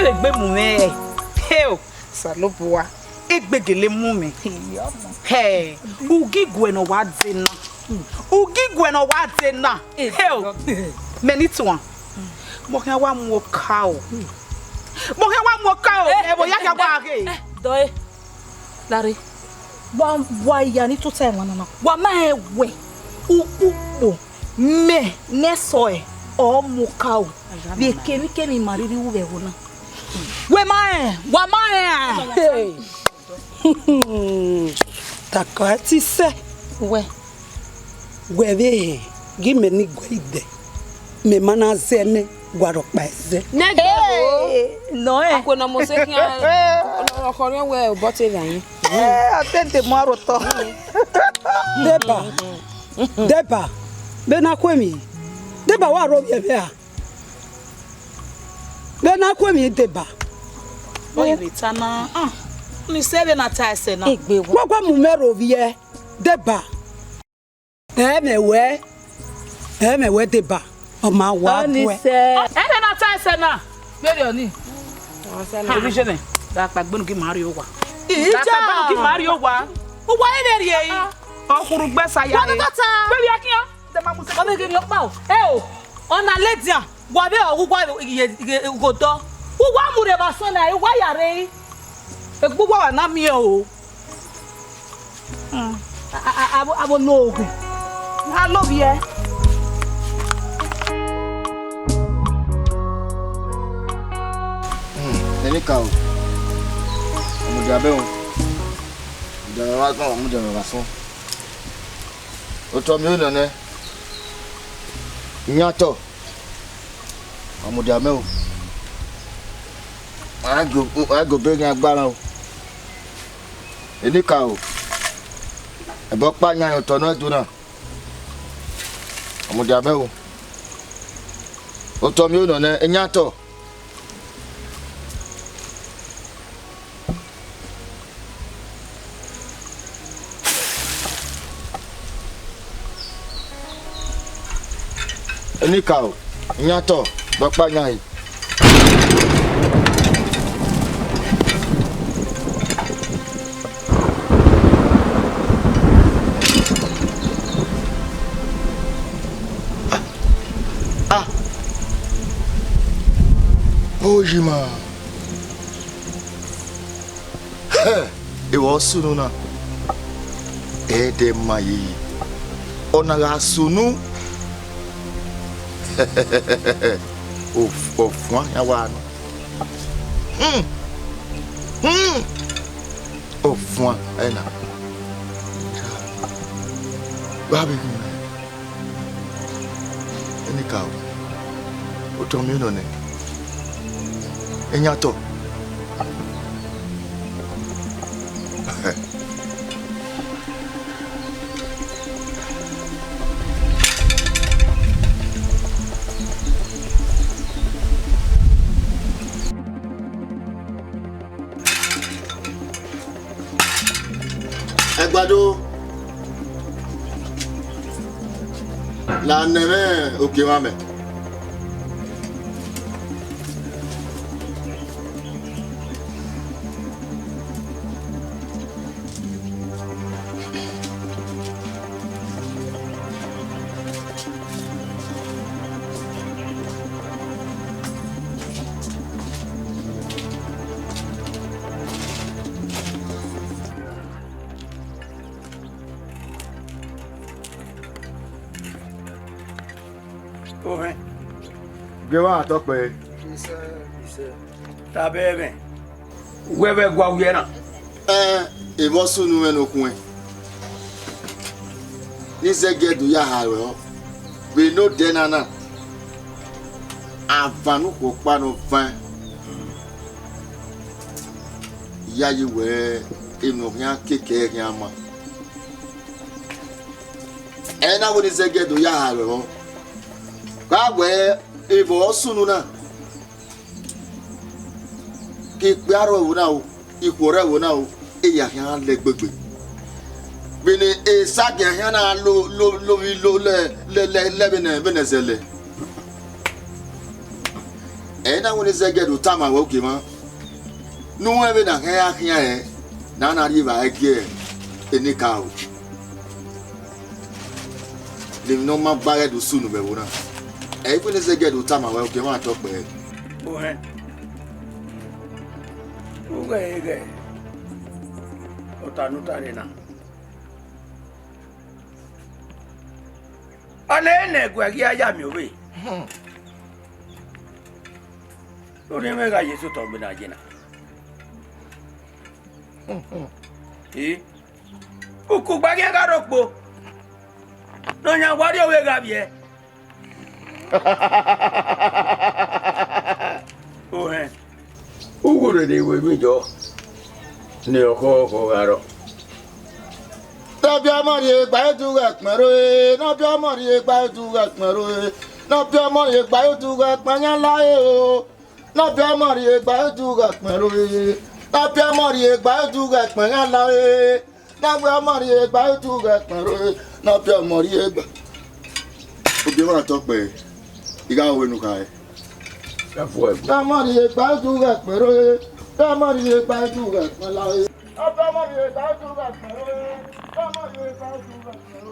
le gbe mu me heo salopoa egbegele mu me he ugigwe no wadzena heo menitwa mo kan wa mu ka o e bo ya ka gba ke doi Larry wa ya ni to tell wana wa ma ewe upo me nesoe o mu ka o bi kemi mariri u be wona wa ma Takati se we be give me guide me mana zene gwaro paeze no Akona mo se kin okorin we bote yan atente mo aroto deba be na kwemi deba wa ro ye be a be na kwemi deba o retana mi sebe na taise na kwa mu mero vie deba emewe deba o ma wa ni se ene na taise na meri oni original da pagbonu ki mario wa pagbonu ki mario wa o wa ene ri yi okuru gbesa ya e bebi akiyan te ma mu se o me ke lo pa o ona ledian wa be o gwa go do wo wa mu re ba so na e wa yare egbu wa na mi o abo no ogun I love you. Any cow. Amudiabe o. Jama wa kan amudiyama wa so. O to mi o nane. Nyato. Amudiame o. Ago be ni agbara o. Any cow. Ebo pa nya o to na du na. Amudiame o. O to mi o nane nyato. Any cow, nyato, bakpa nyai. Ojima. E wo sunu na. E de mai. Ona ga sunu. Of one yawa no. Of one ena. Baby. Any cow. O to mi no ne. Enyato. Egbado la neme oke mame Gewa atokpe tabebe webe gwa wiena e bo sunu enokun ni zegedu ya hawo we no denana avanu ko pa no van ya yiwe inu nya keke nya ma ena wo ni zegedu ya hawo Kagwe ebo sunu na ki piaro wo na o ikore wo na o e ya han le gbegbe bini e sage han na lo le bene zele na woni zege do tama wa oke ma no ebe na ha ahia e na na ri ba ege eni ka o le no ma bare do sunu be wona e woni zege do tama wa oke ma to pe o he o ge o ta no ta na ale ne gwa gi aya mi owe lórí mẹ́ga Jésù tó ń gbé náà jìnnà. Ukú gbàgé ká rọ̀pò. Lọ́nyà wárí òwe ga bìẹ́. Ukú rẹ̀ lè wé mi jọ ní ọkọ̀ ọkọ̀ àrọ̀. Nọ́bí ọmọdé gba ètò ẹ̀pẹ̀rọ nọ́bí ọmọdé gba ètò ẹ̀pẹ̀rọ nọ́bí ọmọdé gba ètò ẹ̀pẹ̀yán láyé o. Nọ́bí ọmọdé gba ètò ẹ̀pẹ̀rọ nọ́bí ọmọdé gba ètò ẹ̀pẹ̀yán láyé nọ́bí ọmọdé gba ètò ẹ̀pẹ̀rọ nọ́bí ọmọdé gba. Obì wọn àtọpẹ ìgbàwọ inú ká ẹ. Ọmọdé gba ètò ẹ̀pẹ̀rọ ọmọdé gba ètò ẹ̀pẹ̀ láyé. Nọ́bí ọmọdé gba ètò ẹ̀pẹ̀rọ ọmọdé gba ètò ẹ̀pẹ̀rọ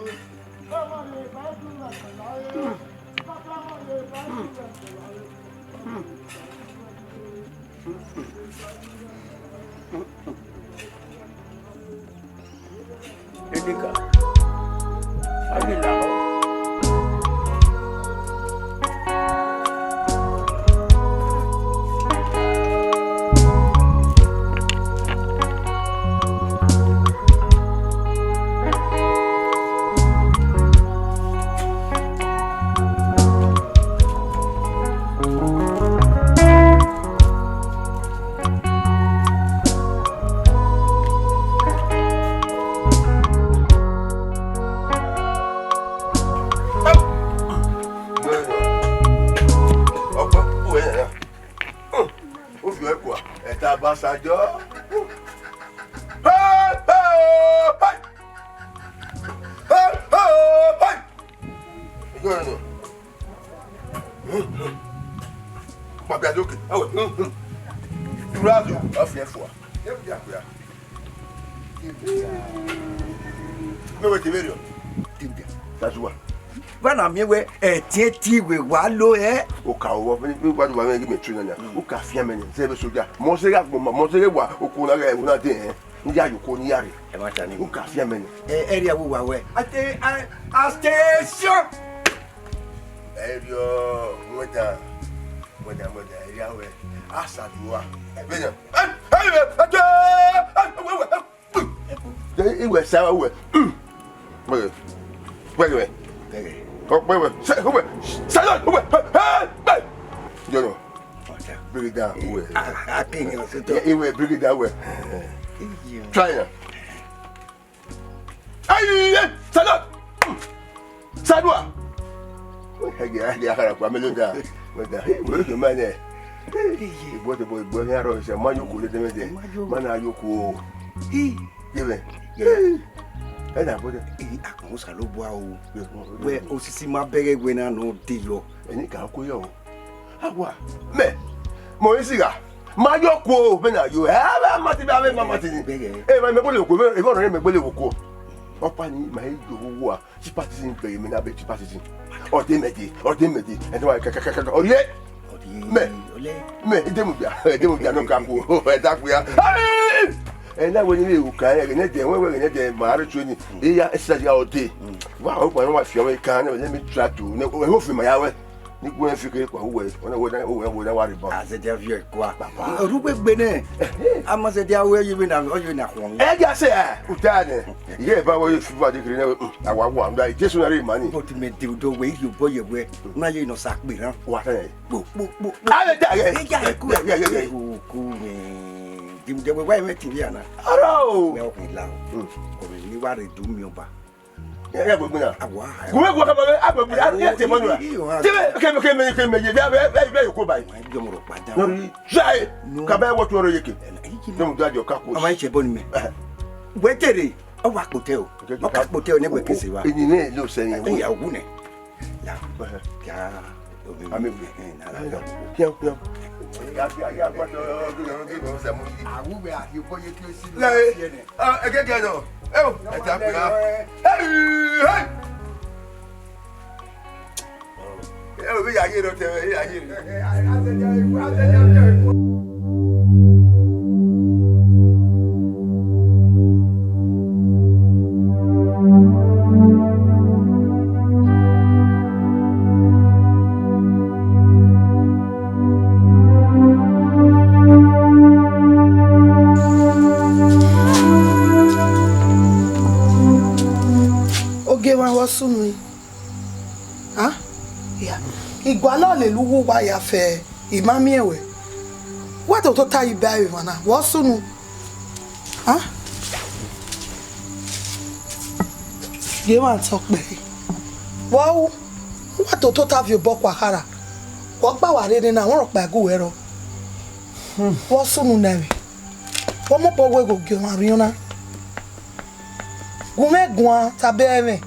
ọmọdé gba ètò ẹ̀pẹ̀ láyé nọ́bí ọmọdé gba ètò ẹ̀pẹ̀ láyé. Edika, ali la ho. Ambassador. Papi adoke. Turado, afia fua. Me we tiverio. Tibia. Tajua. Bana miwe tieti we walo o ka wo ni gba do ba me me tuna na o ka fia me ni se be soja mo se ga wa o ko na ga e na de ni ya yo ko ni yare e ma cha ni o ka fia me ni area wo wa we ate a station area moda area we asadua be na iwe sa we we Wait. You know. Bring it down. I can't. Bring it down. Try it. Hey, Salad. Sadwa. I got a melody. Where's the man there? What the boy Haro is a man you could let them in. Man, are you cool? Give it. And I put it almost a low wow. Where Osisi ma beg when I know Dio. And it can't go. What? Me, Moisiga. My yoko, when you have a Matibaba Martin. Hey, my Mabolo, if I remember Bolivo. Open my war. She passes in play, and I bet she passes in. Or Dimity, and I can. Oh, yeah. Me, Demubia, no campo. That we are. And that when you can get them, we're going to get married to you. Study all day. Wow, when I was your can, let me try to know who my hour. You won't figure who was when I would worry about. As a dear, you're quite a Rubik Benin. I must say, where you been or you're not one. I just say, Utane. Yeah, but what I want that just money. But to make the way you boy away. Now you know, sack me, huh? What a book. They were waiting here. Hello. Welcome, love. You are a doom your back. Yeah, but now. Try. Come what you don't judge your couple. I might have me. Wait, Teddy. A whack hotel. A hotel never kiss you. You know, saying, we are winning. Yeah. Ami we. Yam. Ya gba to go se mo. Awu be a hibo ye ki o si. Egege no. E ta pe ha. Hey. Obi ya ye ro te ya ye. Sunu ah ya igwala le luwo wa ya fe imami ewe what to ta iba e mana wo sunu ah ye ma talk pe wow what to ta fi bo kwa kara wo gba wa re na won ro pa go ero wo sunu na mi wo mo po we go ge ma ri ona gume gwan tabe me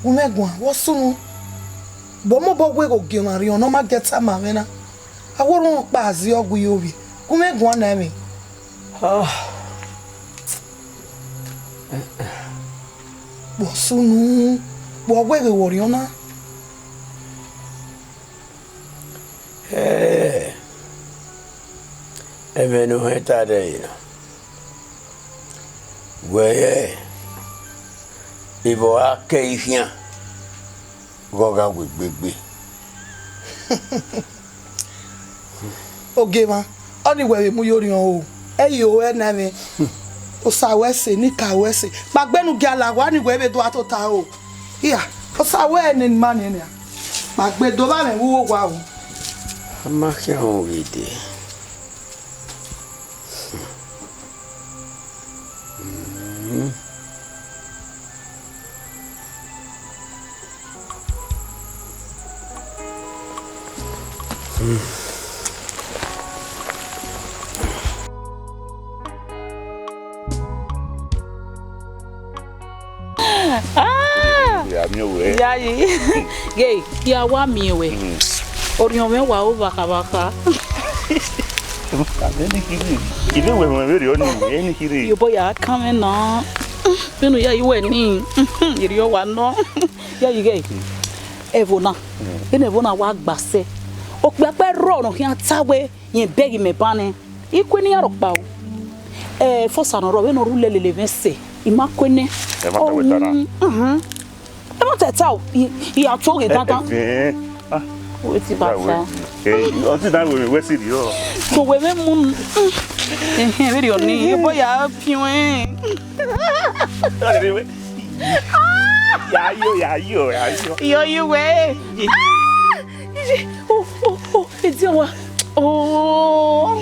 umegwa wosunu bomo bogwe go gemari ono ma geta ma mena aworo pa azi ogwu yobi umegwa na mi wosunu bogwe go wori ona Evenu heta de ina. Weye. Ibo ake ifia. Goga gbegbe. Ogema, oni we mu yori o. Eyo na mi. O sa wese ni ka wese. Magbenu gi alawa ni we be do atota o. Iya, o sa we ni man ni. Magbe do ba me wuwo wa o. Amake on wede. Yayi. Gay, ya wa mi we. Orion me wa o baka. Ile we mo very oni eni kiri. You boy ya coming no. Binu ya you we ni. Iri o wa no. Ya you gay. Evona. Evona wa gbase. O pe pe ro no kian tawe yin begi me bani. Ikweni ya rokpa o. Fosa no ro we no rule lele vense. Imakwene. E ma ta we tara. E ma ta ta o. Ya to ge dandan. O ti ba fa. O ti dan we si ri o. So we me mun. Very oni. Boy ya piwen. Ya yo. Yo you way. Oh, it's your oh.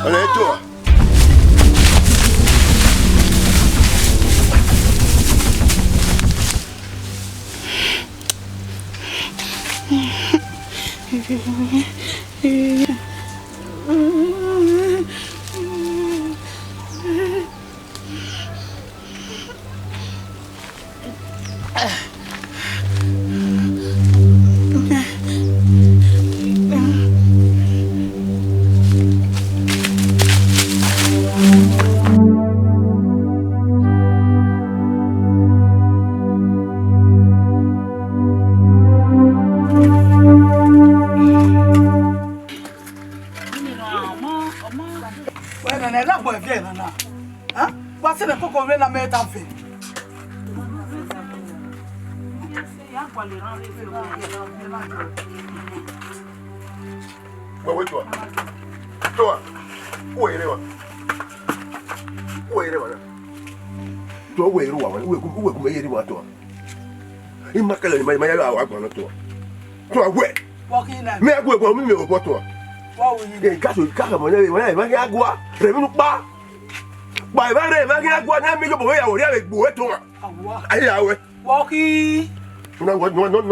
Olha tu.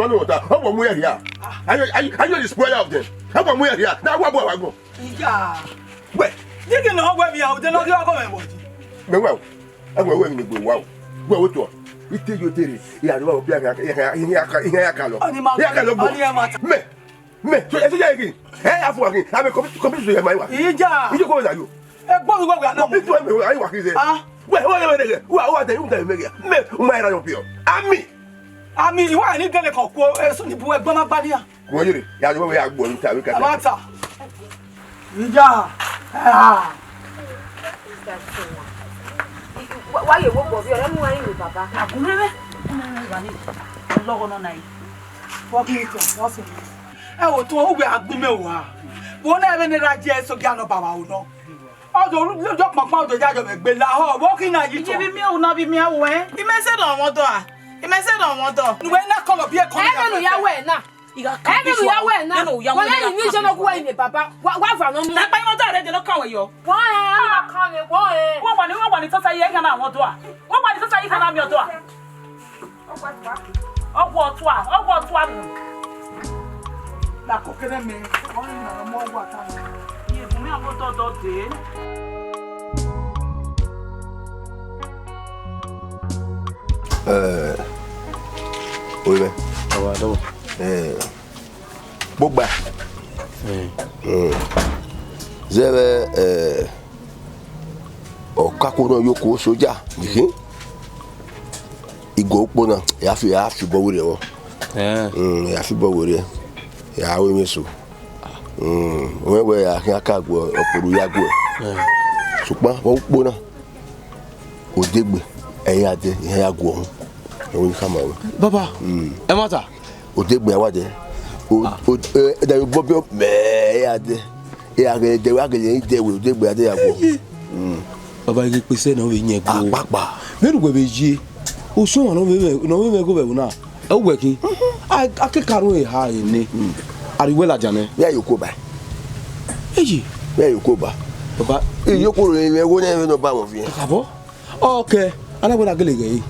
No, how come we are here? Are you the spoiler of them? How come we are here? Now what I go? Yeah. Where? You can know where we are. They not going to Well, I'm going to go. Wow. Go to ite yo tere ya do bi aka ya ka lo ya ka lo bo me so e se ja again ya fu again abi come so ya mai wa Ija. ije ko za yo Egbo mi gbo na mo. Itu me ayi wa ki se wa te un te me me o mai ra yo pio Ami iwa ni gele kan ko so ni bu egbo ma gba ni ya. ko yire ya do we agbo ni ta we ka Amata. Ija. Ah. Why you walk over here? I'm going with Papa. Agunrere. Wa ni. Logo no nai. Fuck me to. What's it? E wo to o gbe agbime wa. Wo na be ni ra je so gya no baba wo no. Odo lo papa odo ja jo be gbe la ho wo ki na yi to. Ibi mi o na bi mi awo Imese do won do a. Imese do won do. Ni we na call up here come. Ebe no ya we na. Ebe no ya we na. Wọ́n ni je no ku we ni Papa. Wa fa no mu. Na pa won do re de lo kan we yo. Wọ́n e kan ni wọ́n e. Wọ́n wà ní tó sáyé kan na won do a. Wọ́n wà ní tó sáyé kan na mi o do a. Ogwo to a. La ko kere me. Wọ́n na mo wa ta. Ye fún mi àwọn do de. Oye. Awa do. Gbogba. Zebe okakuro yoko soja niki. Igo pona ya fi bo re wo. Ya fi bo re. Ya we meso. We ya kin aka gbo oporu ya gbo. Supa bo pona. Odegbe eyin ade ihe ya gbo. Wọ́n kama wọ́n. Baba. Ẹ mata. Odegbe awade. O da yo bobo me ya de. Ya ge de wa ge le de we odegbe ade ya gbo. Baba igi pese na we yen gbo. Apapa. Meru gbe beji. O so won no me go be na. E wo kin. Akekaro e ha ni. Ariwe la jane. Ya yo ko ba. Eji. Ya yo ko ba. Baba, Yo ko re me wo na no ba won fi. kabo. Okay. Ana bo na gele ge.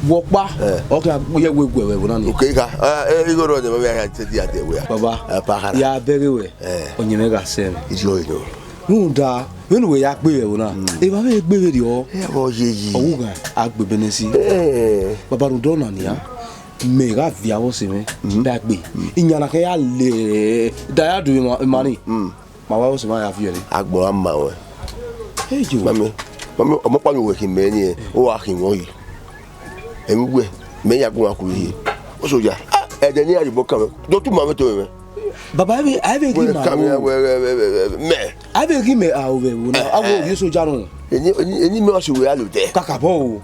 Wokpa. Okay, ye we gwe na ni. Okay ka. Igoro de me ya te dia de we. Baba. Apakara. Ya bere we. Onyeme ga sem. Ijo yo. Nda, when we ya gbe we na. E ba me gbe we o. E bo yeyi. Owu ga agbebe ni si. Baba ru do na ni ya. Me ga via wo se me. Da gbe. Inyana ke ya le. Da ya du mani. Ma wa wo se ma ya fi ele. Agbo amma we. Ejo. Mami omo pa mi we kin me ni o wa kin won yi. Emugbe me ya gun akuru yi. O soja. De ni aribo kan. Do tu ma me to me. Baba ave gi ma. Me. Ave gi me a we wo na. Awo yi soja no. Eni me o se we alo de. Kakabo o.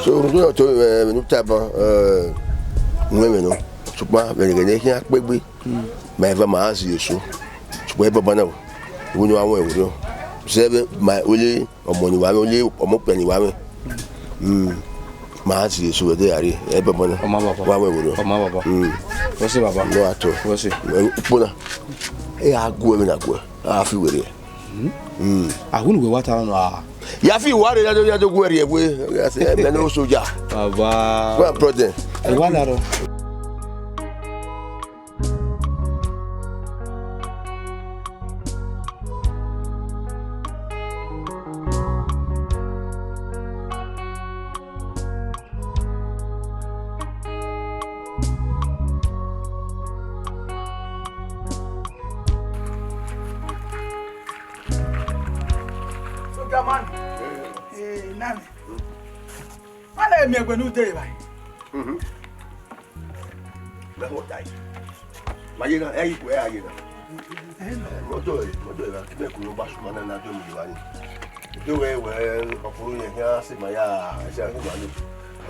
So ro to no ta ba nwe me no. Supa be ne ki apegbe. Ma eva ma asi yeso. Supa e baba na o. Wo ni awon ewo no. Sebe ma ole omo ni wa me ole omo pe ni wa me. Ma si so de ari e baba na. Wa we wo no. Oma baba. Wo se baba. No ato. Wo se. Pona. E agu e na agu. A fi were. Ahunu we wata no a. Ya fi ware ya do gwere ewe. Ya se be no soja. Baba. What problem? E wa na ro. Nani. Wale mi egbe nu dere bai. Na ho dai. Ma ye na e ipo e aye na. Modo la me ku ba su mana na do mi wa ni. Do we okuru ye ya se ma ya se ani ma ni.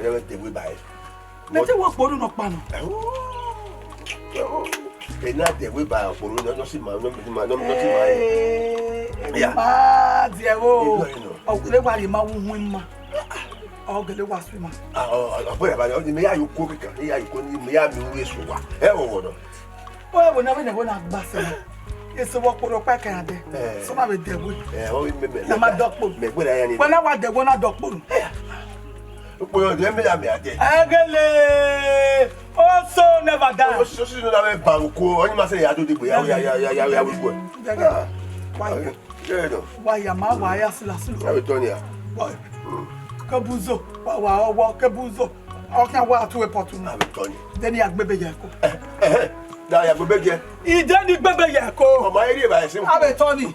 O ye te we bai. Na te wo poru no pa no. E na te we bai okuru no si ma no si ma. Ya. Ma die wo. O kule wa ri ma wu hu ma. O gele wa su ma. Abo ya ba ni me ya yo ko kika. Ya yo ko ni me ya mi we so wa. E wo wo no. O wo na me ne wo na gba se. Ese wo poro pa kan ade. So ma be de wo. O me. Na ma dokpo. Me gbe ya ni. Wo na wa de wo na dokpo. Opo yo de me ya me ade. Agele. Also never die. O so si no na me ba ko. Oni ma se ya do de gbe ya we go. Why? Yeah, no. Why ya ma wa ya sila sila. Ya we to ni ya. Kabuzo. Wa kebuzo. Okay, what to a pot to I'm Tony. then you have baby Yako. Now you have a big. He didn't need baby Yako. My idea by him. Have a Tony. Oh,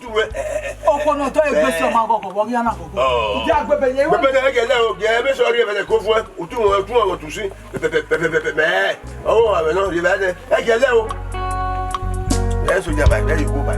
no, to a question of Mago, Wagana. Oh, Jack baby, you better get out. Yeah, sorry about the cover. Two to see. Oh, I know you better. I get out. That's what you're back. There you go by.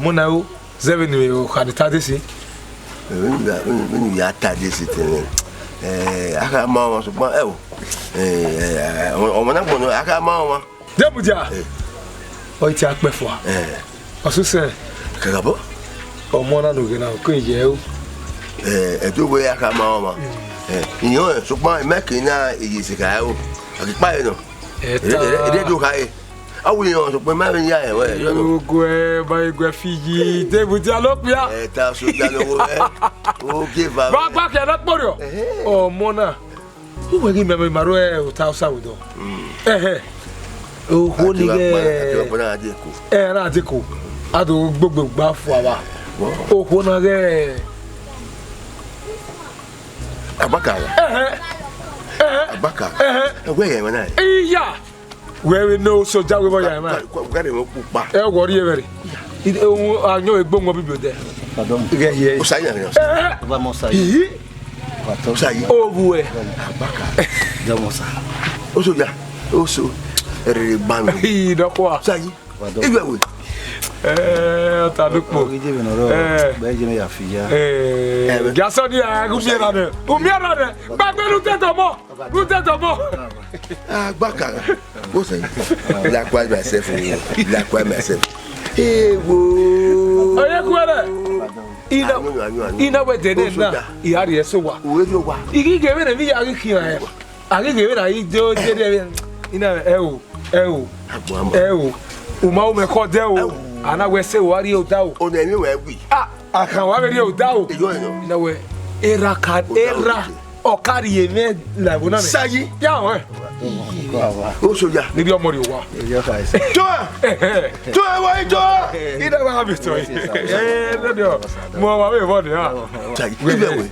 Monao, 7 years had the Tadisi. When you are Tadisi, I got mamma. Oh, I got mamma. Debuja. Oi ti apefo. Oso se. Kagabo. Omona no gena ko ye. Edo we aka ma oma. Iyo sugbon meki na iyisika o. Akipa e no. Ede do kai. Awu yo sugbon ma yin ya e we. Ogo e ba igwe fiji Debuja lo pia. Ta so da lo o give up. Ba ke na porio. Omona. Who will give me maro e o ta usa wudo. O ho ni ge. Ra adiko. Ado gbogbo gba fu awa. O ho na ge. Abaka. Abaka. Where you na? Iya. Where we know so jawe boy ya ma. Gare mo pupa. E wori e very. Ohun anyo egbo mo bibio de. Pardon. Ge ye. O sai na. Vamos sair. O sai. O buwe. Abaka. Vamos sair. O so ya. O so. Ere ban. Hi do kwa. Sai. Eguavoen. Ta dukpo. Be je me ya fiya. Gaso ni agumira de. Umira de. Gbagbe lu teto mo. Lu teto mo. Abaka. O sai. La kwa myself. La kwa myself. Ewo. Oye kwere. Ina we de na. Iyari eso wa. O ri wa. Igi gebe na mi ya ri kiran e. Agi gebe na yi do de ina ewo. Uma o me ko de o. Ana we se wari o da o. O na mi we wi. Akan wa be o da o. Ina we era o kari ye me la bona me. Sayi. Ya o. O so ya. Ni bi omori o wa. Joa. Joa wa joa. Ina wa ha bi so. No. Mo wa me bo de ha. Sayi. Eguavoen.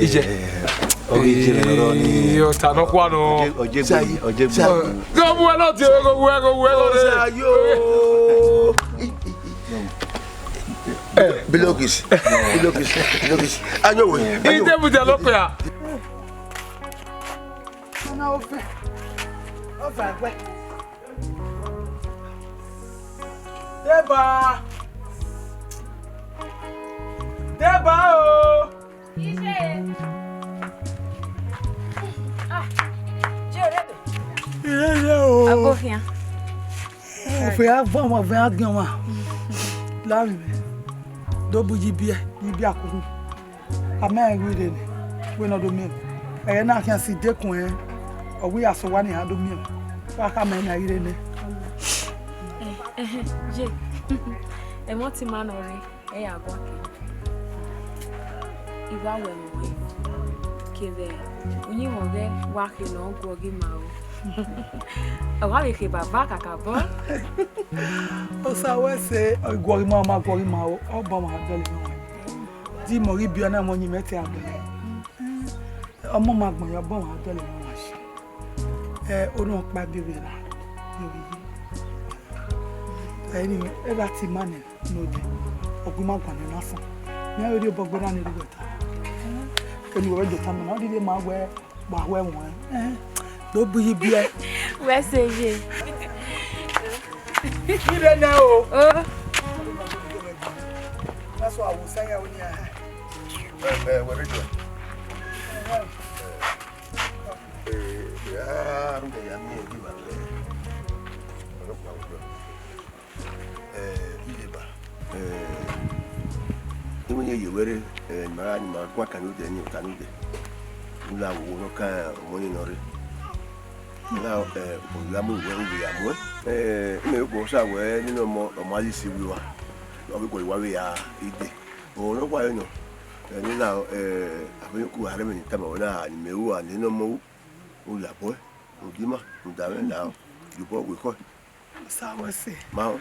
Ije. Yo ta no kwa no. Oje. Go bu na ti go. Sayo. Bilogis. Anyo we. Ide bu de lo pe ya. Na ofe. Ofe agbe. Deba o. Aghahowa. Ofe agbo mo fe agan wa. La mi. Do buji bi akuru. Ama wi de ni. We no do mi. E na kan si dekun e. Owi aso wa ni ha do mi. Wa ka me na ire ni. Je. E mo ti ma no re. E agwa ke. Eguavoen we. Keve. Onyi mo be wa ke no gwo gi ma o. Agwa ke baba kakabo. O sa we se gori ma o. O ba ma dole ma. Di mo ri bi ona mo yin meti abele. Omo ma gbon yo ba ma dole ma se. Onu pa bebe la. Anyway, ever ti mane no de. Ogun ma gwan na fun. Ni ori obogbo na ni ri ta. Oni wo jo tan na di ma we ba we won. Do buyi bi e. We se je. Ire na o. That's why I was saying when you What is it? Ya, runde ya mi e ba le. Ileba. Ni ye were mara ni ma kwa kanu de ni kanu de. Ula wo no ka mo ni nore. La o ya mu we ya mu. Me ko sa we ni no mo ali si wi wa. O bi ko wa we ya ide. O no kwa no. Ni na abin ku hare me ni tama ona ni mewu ani no mo. Ula boy. Udima, udame na. You bo we ko. sa we se. Ma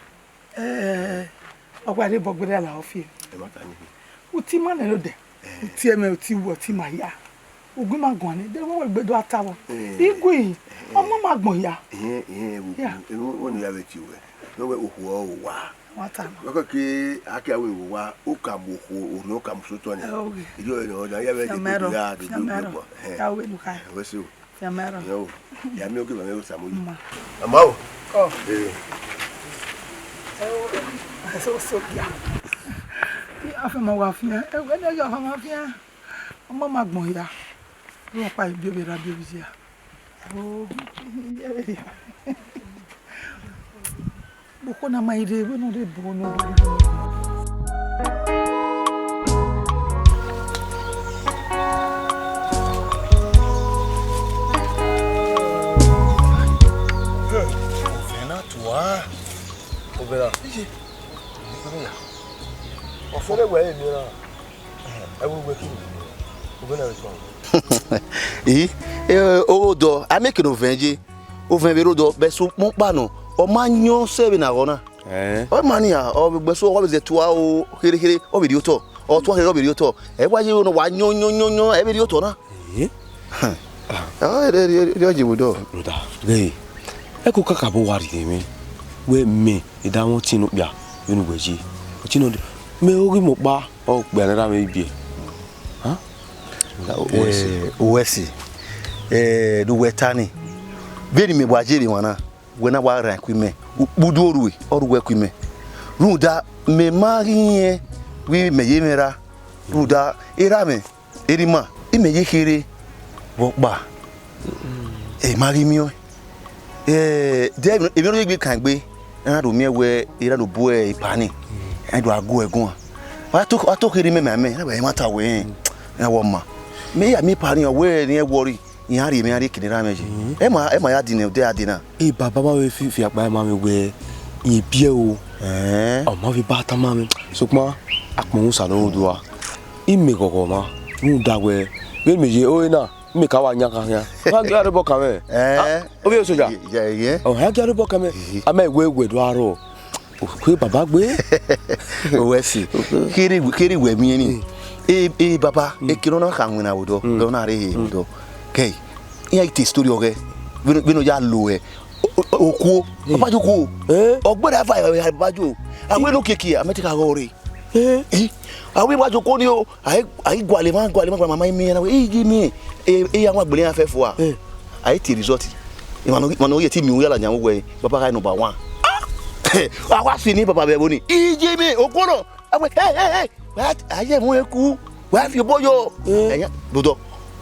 Okwa de bogbere la ofie. e ma ta ni. Uti ma na lo de. Uti eme uti wo ti ma ya. Ogun ma gwan ni de wo gbedo atawo. Igwe omo ma gbon ya. Wo ni ya be ti we. No we ohu o wa. Wata. Ko ke aka we wa o ka mo ho o no ka mo so to ni. Ijo e no ya be ti ya de do. Ya we nu kai. We se o. Fiamero. Yo. Ya mi o ke ba me o sa mo yi. Amao. So ya. Afa ma wa fia. We na ya fa ma fia. Omo ma gbon ya. Ro pa ibi o be ra bi o bi ya. Oh. Bukona maide we no de bono. Toi. O verá. O fone we ni na. I will work you. O verá isso. O do, a me que no vende. O vende do, beso mo pa no. O manyo se na gona. O mania, o beso o be tua o hiri o bi to. O tua hiri o bi to. E wa je no wa nyo e bi to na. Ele je do. Ruda. Gay. Eko kaka bo wari mi we me ida won tinu bia inu gbeji o tinu me ori mo pa o gbe na me bie ha wesi do wetani beni me bwajeri wana we na wa ran kwime budoru we oru we kwime ruda me mari we me yemera ruda irame erima imeje kere wo pa mari mi o dem e no yegbe kan gbe na do mi ewe ira do bo e ipani e do ago egun wa to kiri me na ba e mata we e wo ma me ya mi pani o we ni e wori yan ri mi ari kinira meje e ma ya di ne de adina e baba ma we fi apa ma me we yin bie o o ma fi bata ma me so pon apon sa lo do wa i me gogo ma nu da we be meje o na me ka wa nya kan ya ha ga rebo kan me o be soja o ha ga rebo kan me ama we do aro o pe baba gbe o we si kiri we mi ni baba e kiro na kan na wodo go na re he wodo okay iya ite story oge we no ya lo oku baba joko ogbere afa ya baba jo awe no keke ametika go re awe baba joko ni o ai gwale ma mama mi na we ji mi ya wa gbele afẹ fo a ai ti result imano ye ti mi wo yala nyan wo we baba kai number 1 awa si ni baba be boni ije mi okono awe hey what aye mu eku wa fi boyo eyan dodo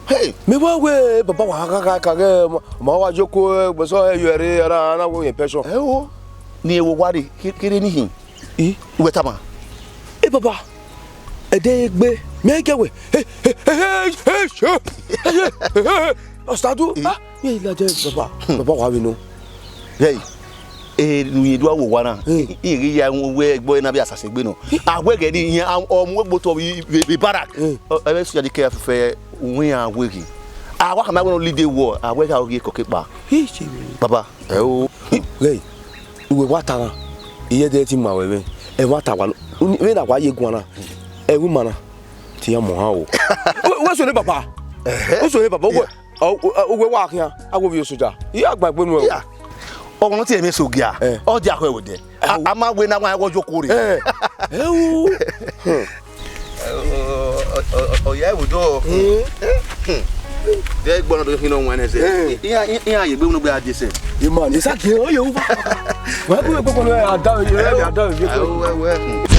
hey me wa we baba wa ka ma wa joko gbo so yere ara na wo impression o ni ewo wari kire ni hin we tama baba ede gbe me kewe ostadu ye la je baba wa we no hey nuyin do wo wa na iri ya we gbo na bi asase gbe no agwege ni yan omo gbo to bi barak e be so ya ke afefe win agwege awa ka ma no lead war agwege oge kokepa baba o hey we wa tara iye de ti ma we e wa ta wa we na wa yegun na e wi mana ti ya mo ha o we so ni baba we wa kan agwo bi soja i agbagbe nu e ọmọ tí èmi sògìà ọjà akọ ẹwọdẹ a máa wé náà wọn jókòó rè ọyà ìwòdó dẹ gbọnà tó fi náà wọn ẹsẹ ìyá àyè gbé wọn gbé adé sẹ. ìmọ̀ ní sákì ó yẹ wọ́n bá wọ́n á bí wọ́n gbọ́dọ̀ àdáwọ̀ yìí.